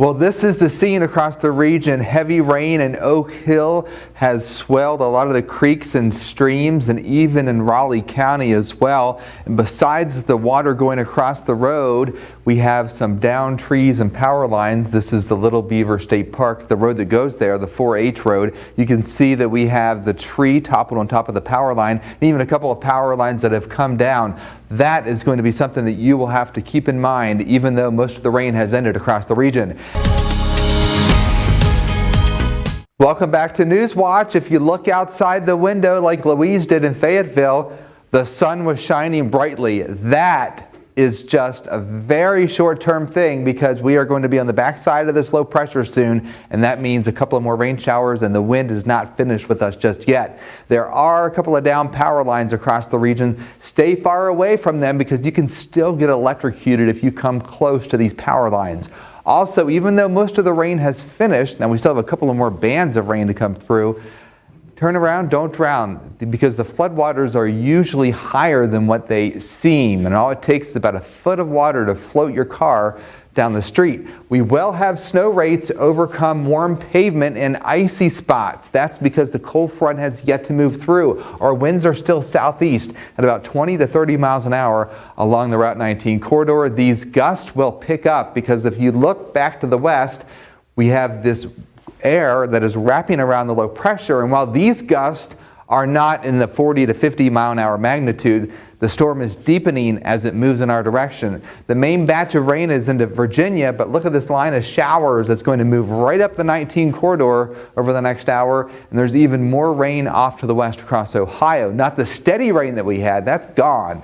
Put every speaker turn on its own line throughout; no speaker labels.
Well, this is the scene across the region. Heavy rain in Oak Hill has swelled a lot of the creeks and streams, and even in Raleigh County as well. And besides the water going across the road, we have some downed trees and power lines. This is the Little Beaver State Park, the road that goes there, the 4H road. You can see that we have the tree toppled on top of the power line, and even a couple of power lines that have come down. That is going to be something that you will have to keep in mind, even though most of the rain has ended across the region. Welcome back to Newswatch. If you look outside the window like Louise did in Fayetteville, the sun was shining brightly. That is just a very short-term thing because we are going to be on the backside of this low pressure soon, and that means a couple of more rain showers, and the wind is not finished with us just yet. There are a couple of down power lines across the region. Stay far away from them because you can still get electrocuted if you come close to these power lines. Also, even though most of the rain has finished, now we still have a couple of more bands of rain to come through, turn around, don't drown, because the floodwaters are usually higher than what they seem, and all it takes is about a foot of water to float your car down the street. We will have snow rates overcome warm pavement and icy spots. That's because the cold front has yet to move through. Our winds are still southeast at about 20 to 30 miles an hour along the Route 19 corridor. These gusts will pick up because if you look back to the west, we have this air that is wrapping around the low pressure, and while these gusts are not in the 40 to 50 mile an hour magnitude, the storm is deepening as it moves in our direction. The main batch of rain is into Virginia, but look at this line of showers that's going to move right up the 19 corridor over the next hour, and there's even more rain off to the west across Ohio. Not the steady rain that we had, that's gone.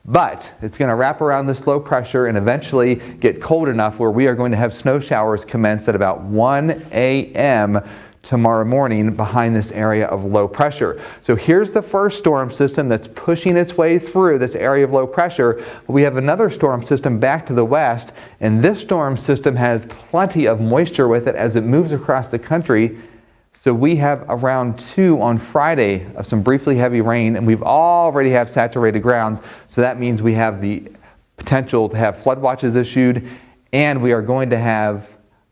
But it's going to wrap around this low pressure and eventually get cold enough where we are going to have snow showers commence at about 1 a.m. tomorrow morning behind this area of low pressure. So here's the first storm system that's pushing its way through this area of low pressure. We have another storm system back to the west, and this storm system has plenty of moisture with it as it moves across the country. So we have around 2 on Friday of some briefly heavy rain, and we've already have saturated grounds. So that means we have the potential to have flood watches issued, and we are going to have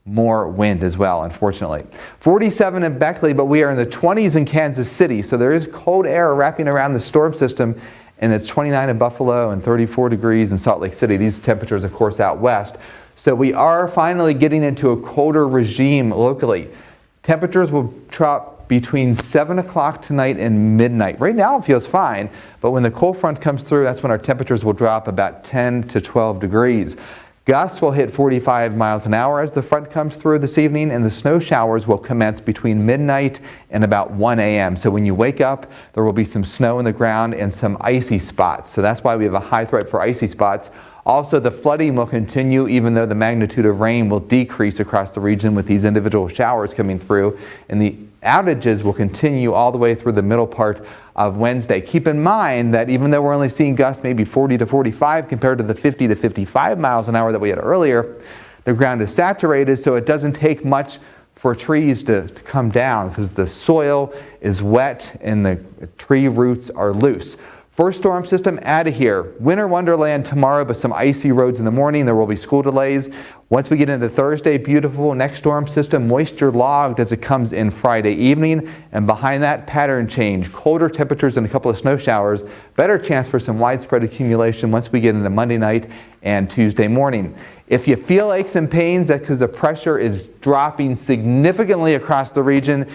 more wind as well, unfortunately. 47 in Beckley, but we are in the 20s in Kansas City. So there is cold air wrapping around the storm system, and it's 29 in Buffalo and 34 degrees in Salt Lake City. These temperatures, of course, out west. So we are finally getting into a colder regime locally. Temperatures will drop between 7 o'clock tonight and midnight. Right now it feels fine, but when the cold front comes through, that's when our temperatures will drop about 10 to 12 degrees. Gusts will hit 45 miles an hour as the front comes through this evening, and the snow showers will commence between midnight and about 1 a.m. So when you wake up, there will be some snow in the ground and some icy spots. So that's why we have a high threat for icy spots. Also, the flooding will continue even though the magnitude of rain will decrease across the region with these individual showers coming through, and the outages will continue all the way through the middle part of Wednesday. Keep in mind that even though we're only seeing gusts maybe 40 to 45 compared to the 50 to 55 miles an hour that we had earlier, the ground is saturated, so it doesn't take much for trees to come down because the soil is wet and the tree roots are loose. First storm system out of here. Winter wonderland tomorrow, but some icy roads in the morning. There will be school delays. Once we get into Thursday, beautiful. Next storm system, moisture logged as it comes in Friday evening. And behind that, pattern change. Colder temperatures and a couple of snow showers. Better chance for some widespread accumulation once we get into Monday night and Tuesday morning. If you feel aches and pains, that's because the pressure is dropping significantly across the region,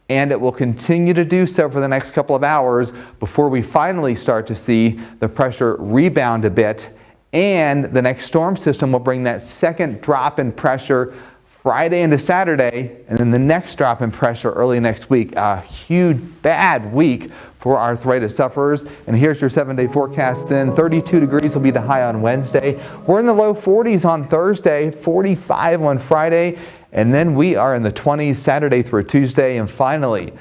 and it will continue to do so for the next couple of hours before we finally start to see the pressure rebound a bit. And the next storm system will bring that second drop in pressure Friday into Saturday, and then the next drop in pressure early next week. A huge, bad week for arthritis sufferers. And here's your 7-day forecast then. 32 degrees will be the high on Wednesday. We're in the low 40s on Thursday, 45 on Friday. And then we are in the 20s Saturday through Tuesday. And finally,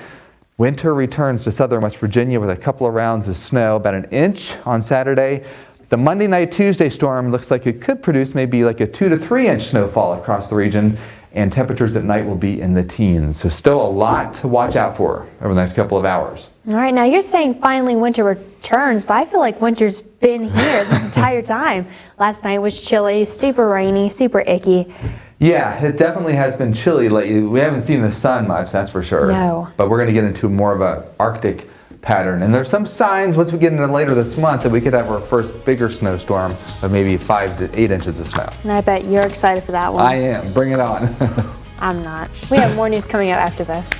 winter returns to southern West Virginia with a couple of rounds of snow, about an inch on Saturday. The Monday night, Tuesday storm looks like it could produce maybe like a 2 to 3 inch snowfall across the region, and temperatures at night will be in the teens. So still a lot to watch out for over the next couple of hours.
All right, now you're saying finally winter returns, but I feel like winter's been here this entire time. Last night was chilly, super rainy, super icky.
Yeah, it definitely has been chilly lately. We haven't seen the sun much, that's for sure.
No.
But we're going to get into more of a Arctic pattern. And there's some signs once we get into later this month that we could have our first bigger snowstorm of maybe 5 to 8 inches of snow.
And I bet you're excited for that one.
I am. Bring it on.
I'm not. We have more news coming up after this.